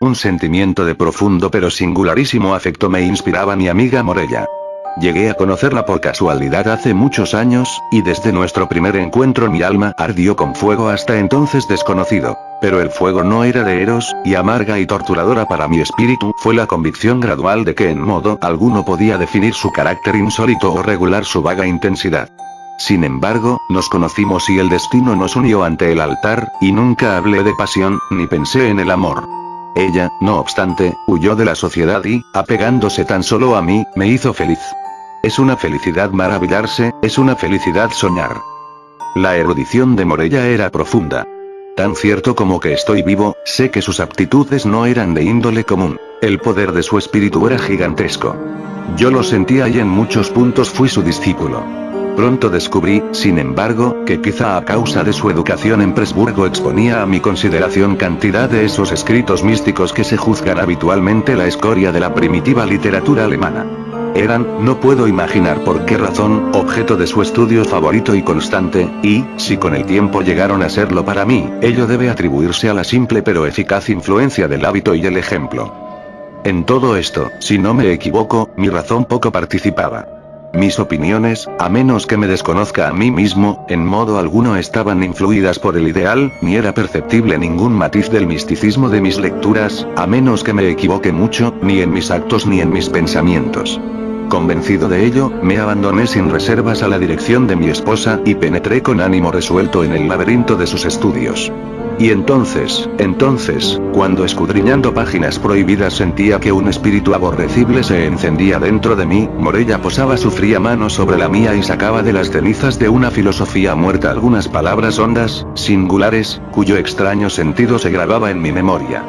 Un sentimiento de profundo pero singularísimo afecto me inspiraba mi amiga Morella. Llegué a conocerla por casualidad hace muchos años, y desde nuestro primer encuentro mi alma ardió con fuego hasta entonces desconocido. Pero el fuego no era de Eros, y amarga y torturadora para mi espíritu fue la convicción gradual de que en modo alguno podía definir su carácter insólito o regular su vaga intensidad. Sin embargo, nos conocimos y el destino nos unió ante el altar, y nunca hablé de pasión, ni pensé en el amor. Ella, no obstante, huyó de la sociedad y, apegándose tan solo a mí, me hizo feliz. Es una felicidad maravillarse, es una felicidad soñar. La erudición de Morella era profunda. Tan cierto como que estoy vivo, sé que sus aptitudes no eran de índole común. El poder de su espíritu era gigantesco. Yo lo sentía y en muchos puntos fui su discípulo. Pronto descubrí, sin embargo, que quizá a causa de su educación en Presburgo exponía a mi consideración cantidad de esos escritos místicos que se juzgan habitualmente la escoria de la primitiva literatura alemana. Eran, no puedo imaginar por qué razón, objeto de su estudio favorito y constante, y, si con el tiempo llegaron a serlo para mí, ello debe atribuirse a la simple pero eficaz influencia del hábito y el ejemplo. En todo esto, si no me equivoco, mi razón poco participaba. Mis opiniones, a menos que me desconozca a mí mismo, en modo alguno estaban influidas por el ideal, ni era perceptible ningún matiz del misticismo de mis lecturas, a menos que me equivoque mucho, ni en mis actos ni en mis pensamientos. Convencido de ello, me abandoné sin reservas a la dirección de mi esposa, y penetré con ánimo resuelto en el laberinto de sus estudios. Y entonces, cuando escudriñando páginas prohibidas sentía que un espíritu aborrecible se encendía dentro de mí, Morella posaba su fría mano sobre la mía y sacaba de las cenizas de una filosofía muerta algunas palabras hondas, singulares, cuyo extraño sentido se grababa en mi memoria.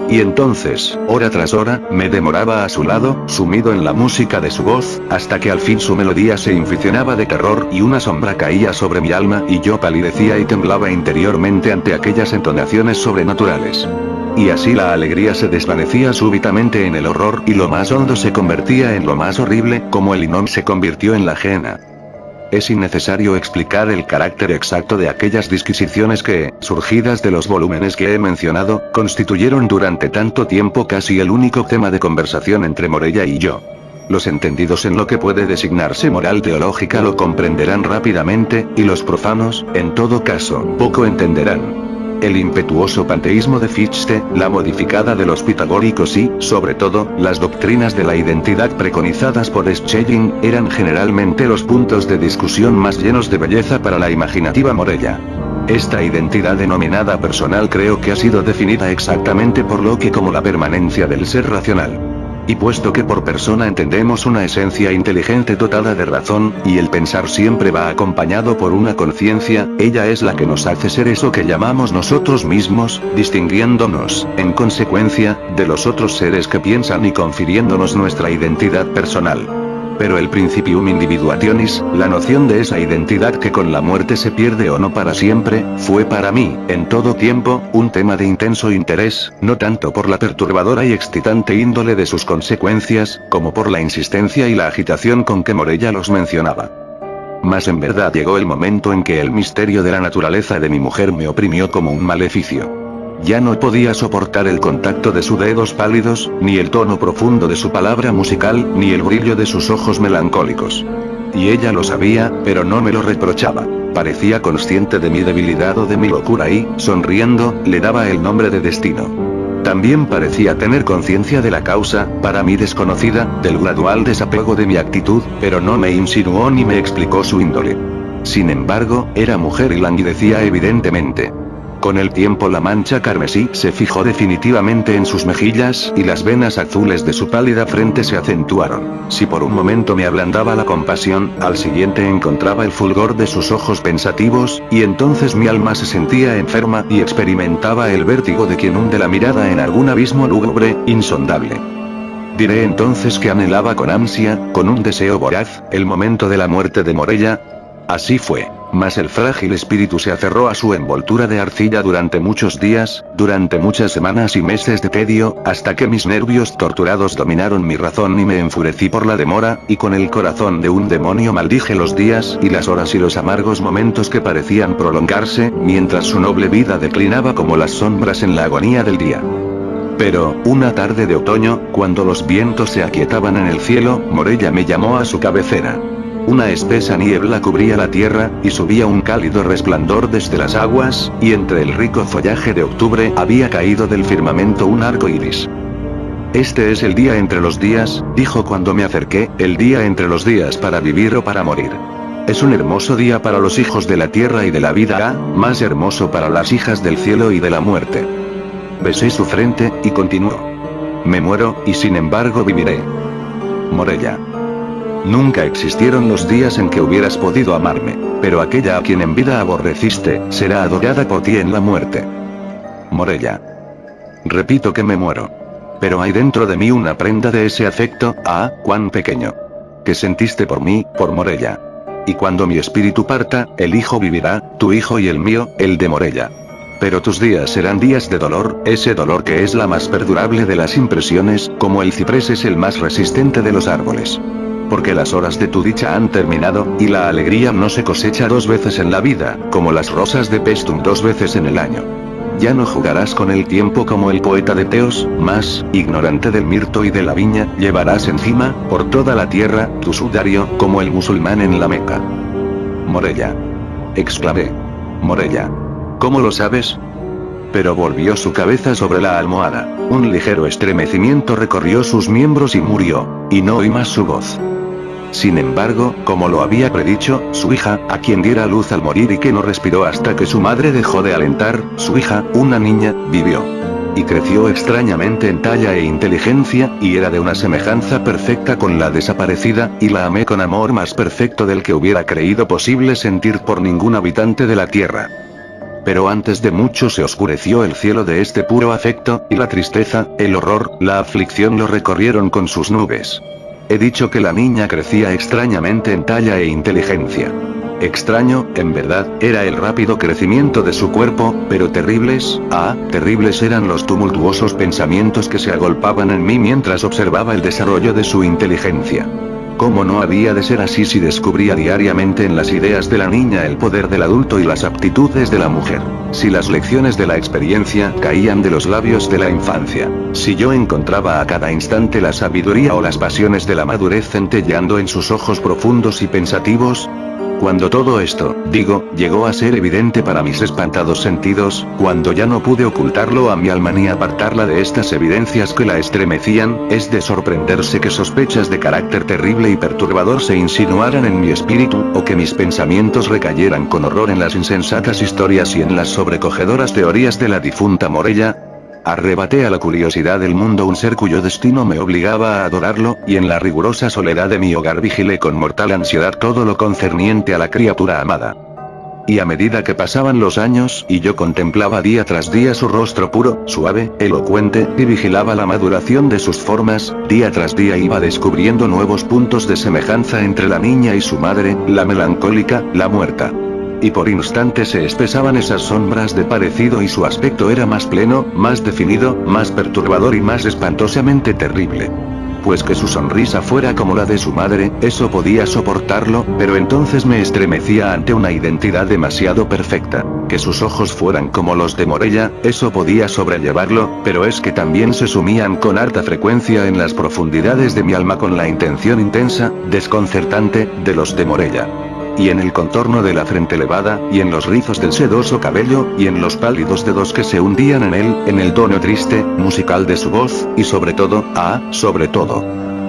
Y entonces, hora tras hora, me demoraba a su lado, sumido en la música de su voz, hasta que al fin su melodía se inficionaba de terror y una sombra caía sobre mi alma y yo palidecía y temblaba interiormente ante aquellas entonaciones sobrenaturales. Y así la alegría se desvanecía súbitamente en el horror y lo más hondo se convertía en lo más horrible, como el Hinnom se convirtió en la Gehenna. Es innecesario explicar el carácter exacto de aquellas disquisiciones que, surgidas de los volúmenes que he mencionado, constituyeron durante tanto tiempo casi el único tema de conversación entre Morella y yo. Los entendidos en lo que puede designarse moral teológica lo comprenderán rápidamente, y los profanos, en todo caso, poco entenderán. El impetuoso panteísmo de Fichte, la modificada de los pitagóricos y, sobre todo, las doctrinas de la identidad preconizadas por Schelling, eran generalmente los puntos de discusión más llenos de belleza para la imaginativa Morella. Esta identidad denominada personal creo que ha sido definida exactamente por Locke como la permanencia del ser racional. Y puesto que por persona entendemos una esencia inteligente dotada de razón, y el pensar siempre va acompañado por una conciencia, ella es la que nos hace ser eso que llamamos nosotros mismos, distinguiéndonos, en consecuencia, de los otros seres que piensan y confiriéndonos nuestra identidad personal. Pero el principium individuationis, la noción de esa identidad que con la muerte se pierde o no para siempre, fue para mí, en todo tiempo, un tema de intenso interés, no tanto por la perturbadora y excitante índole de sus consecuencias, como por la insistencia y la agitación con que Morella los mencionaba. Mas en verdad llegó el momento en que el misterio de la naturaleza de mi mujer me oprimió como un maleficio. Ya no podía soportar el contacto de sus dedos pálidos, ni el tono profundo de su palabra musical, ni el brillo de sus ojos melancólicos. Y ella lo sabía, pero no me lo reprochaba. Parecía consciente de mi debilidad o de mi locura y, sonriendo, le daba el nombre de destino. También parecía tener conciencia de la causa, para mí desconocida, del gradual desapego de mi actitud, pero no me insinuó ni me explicó su índole. Sin embargo, era mujer y languidecía evidentemente. Con el tiempo la mancha carmesí se fijó definitivamente en sus mejillas y las venas azules de su pálida frente se acentuaron. Si por un momento me ablandaba la compasión, al siguiente encontraba el fulgor de sus ojos pensativos, y entonces mi alma se sentía enferma y experimentaba el vértigo de quien hunde la mirada en algún abismo lúgubre, insondable. Diré entonces que anhelaba con ansia, con un deseo voraz, el momento de la muerte de Morella. Así fue. Mas el frágil espíritu se aferró a su envoltura de arcilla durante muchos días, durante muchas semanas y meses de tedio, hasta que mis nervios torturados dominaron mi razón y me enfurecí por la demora, y con el corazón de un demonio maldije los días y las horas y los amargos momentos que parecían prolongarse, mientras su noble vida declinaba como las sombras en la agonía del día. Pero, una tarde de otoño, cuando los vientos se aquietaban en el cielo, Morella me llamó a su cabecera. Una espesa niebla cubría la tierra, y subía un cálido resplandor desde las aguas, y entre el rico follaje de octubre había caído del firmamento un arco iris. Este es el día entre los días, dijo cuando me acerqué, el día entre los días para vivir o para morir. Es un hermoso día para los hijos de la tierra y de la vida, más hermoso para las hijas del cielo y de la muerte. Besé su frente, y continuó. Me muero, y sin embargo viviré. Morella. Nunca existieron los días en que hubieras podido amarme, pero aquella a quien en vida aborreciste, será adorada por ti en la muerte. Morella. Repito que me muero. Pero hay dentro de mí una prenda de ese afecto, cuán pequeño. Que sentiste por mí, por Morella. Y cuando mi espíritu parta, el hijo vivirá, tu hijo y el mío, el de Morella. Pero tus días serán días de dolor, ese dolor que es la más perdurable de las impresiones, como el ciprés es el más resistente de los árboles. Porque las horas de tu dicha han terminado, y la alegría no se cosecha 2 veces en la vida, como las rosas de Pestum 2 veces en el año. Ya no jugarás con el tiempo como el poeta de Teos, mas, ignorante del mirto y de la viña, llevarás encima, por toda la tierra, tu sudario, como el musulmán en la Meca. Morella. Exclamé. Morella. ¿Cómo lo sabes? Pero volvió su cabeza sobre la almohada, un ligero estremecimiento recorrió sus miembros y murió, y no oí más su voz. Sin embargo, como lo había predicho, su hija, a quien diera luz al morir y que no respiró hasta que su madre dejó de alentar, su hija, una niña, vivió. Y creció extrañamente en talla e inteligencia, y era de una semejanza perfecta con la desaparecida, y la amé con amor más perfecto del que hubiera creído posible sentir por ningún habitante de la tierra. Pero antes de mucho se oscureció el cielo de este puro afecto, y la tristeza, el horror, la aflicción lo recorrieron con sus nubes. He dicho que la niña crecía extrañamente en talla e inteligencia. Extraño, en verdad, era el rápido crecimiento de su cuerpo, pero terribles, terribles eran los tumultuosos pensamientos que se agolpaban en mí mientras observaba el desarrollo de su inteligencia. ¿Cómo no había de ser así si descubría diariamente en las ideas de la niña el poder del adulto y las aptitudes de la mujer? Si las lecciones de la experiencia caían de los labios de la infancia. Si yo encontraba a cada instante la sabiduría o las pasiones de la madurez centelleando en sus ojos profundos y pensativos. Cuando todo esto, llegó a ser evidente para mis espantados sentidos, cuando ya no pude ocultarlo a mi alma ni apartarla de estas evidencias que la estremecían, es de sorprenderse que sospechas de carácter terrible y perturbador se insinuaran en mi espíritu, o que mis pensamientos recayeran con horror en las insensatas historias y en las sobrecogedoras teorías de la difunta Morella. Arrebaté a la curiosidad del mundo un ser cuyo destino me obligaba a adorarlo, y en la rigurosa soledad de mi hogar vigilé con mortal ansiedad todo lo concerniente a la criatura amada. Y a medida que pasaban los años, y yo contemplaba día tras día su rostro puro, suave, elocuente, y vigilaba la maduración de sus formas, día tras día iba descubriendo nuevos puntos de semejanza entre la niña y su madre, la melancólica, la muerta. Y por instantes se espesaban esas sombras de parecido y su aspecto era más pleno, más definido, más perturbador y más espantosamente terrible. Pues que su sonrisa fuera como la de su madre, eso podía soportarlo, pero entonces me estremecía ante una identidad demasiado perfecta. Que sus ojos fueran como los de Morella, eso podía sobrellevarlo, pero es que también se sumían con harta frecuencia en las profundidades de mi alma con la intención intensa, desconcertante, de los de Morella. Y en el contorno de la frente elevada, y en los rizos del sedoso cabello, y en los pálidos dedos que se hundían en él, en el tono triste, musical de su voz, y sobre todo,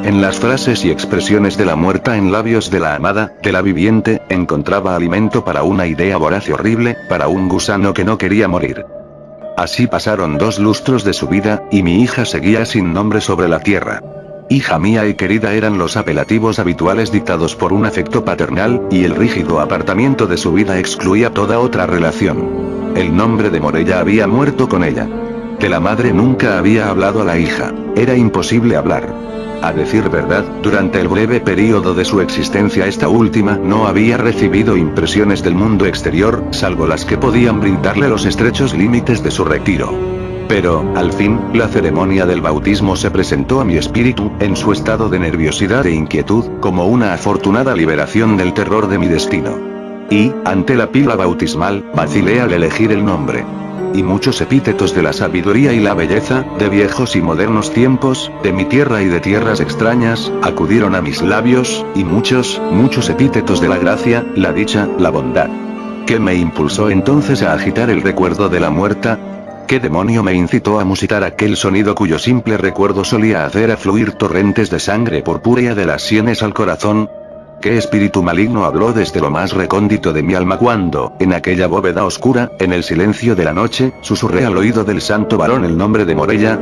en las frases y expresiones de la muerta en labios de la amada, de la viviente, encontraba alimento para una idea voraz y horrible, para un gusano que no quería morir. Así pasaron 2 lustros de su vida, y mi hija seguía sin nombre sobre la tierra. Hija mía y querida eran los apelativos habituales dictados por un afecto paternal, y el rígido apartamiento de su vida excluía toda otra relación. El nombre de Morella había muerto con ella. De la madre nunca había hablado a la hija, era imposible hablar. A decir verdad, durante el breve período de su existencia esta última no había recibido impresiones del mundo exterior, salvo las que podían brindarle los estrechos límites de su retiro. Pero, al fin, la ceremonia del bautismo se presentó a mi espíritu, en su estado de nerviosidad e inquietud, como una afortunada liberación del terror de mi destino. Y, ante la pila bautismal, vacilé al elegir el nombre. Y muchos epítetos de la sabiduría y la belleza, de viejos y modernos tiempos, de mi tierra y de tierras extrañas, acudieron a mis labios, y muchos, muchos epítetos de la gracia, la dicha, la bondad. ¿Qué me impulsó entonces a agitar el recuerdo de la muerta? ¿Qué demonio me incitó a musitar aquel sonido cuyo simple recuerdo solía hacer afluir torrentes de sangre purpúrea de las sienes al corazón? ¿Qué espíritu maligno habló desde lo más recóndito de mi alma cuando, en aquella bóveda oscura, en el silencio de la noche, susurré al oído del santo varón el nombre de Morella?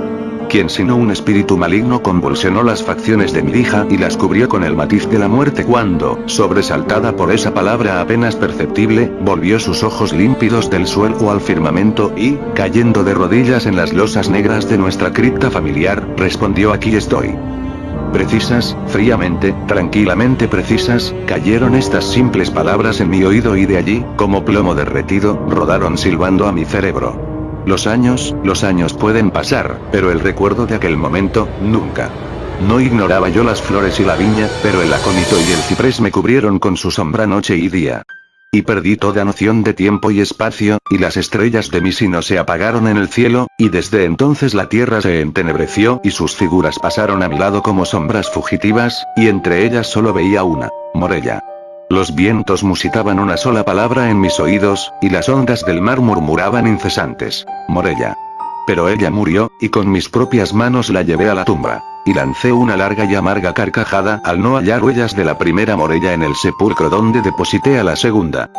¿Quién sino un espíritu maligno convulsionó las facciones de mi hija y las cubrió con el matiz de la muerte cuando, sobresaltada por esa palabra apenas perceptible, volvió sus ojos límpidos del suelo al firmamento y, cayendo de rodillas en las losas negras de nuestra cripta familiar, respondió: aquí estoy. Precisas, fríamente, tranquilamente precisas, cayeron estas simples palabras en mi oído y de allí, como plomo derretido, rodaron silbando a mi cerebro. Los años pueden pasar, pero el recuerdo de aquel momento, nunca. No ignoraba yo las flores y la viña, pero el acónito y el ciprés me cubrieron con su sombra noche y día. Y perdí toda noción de tiempo y espacio, y las estrellas de mi sino se apagaron en el cielo, y desde entonces la tierra se entenebreció y sus figuras pasaron a mi lado como sombras fugitivas, y entre ellas solo veía una: Morella. Los vientos musitaban una sola palabra en mis oídos, y las ondas del mar murmuraban incesantes: Morella. Pero ella murió, y con mis propias manos la llevé a la tumba. Y lancé una larga y amarga carcajada al no hallar huellas de la primera Morella en el sepulcro donde deposité a la segunda.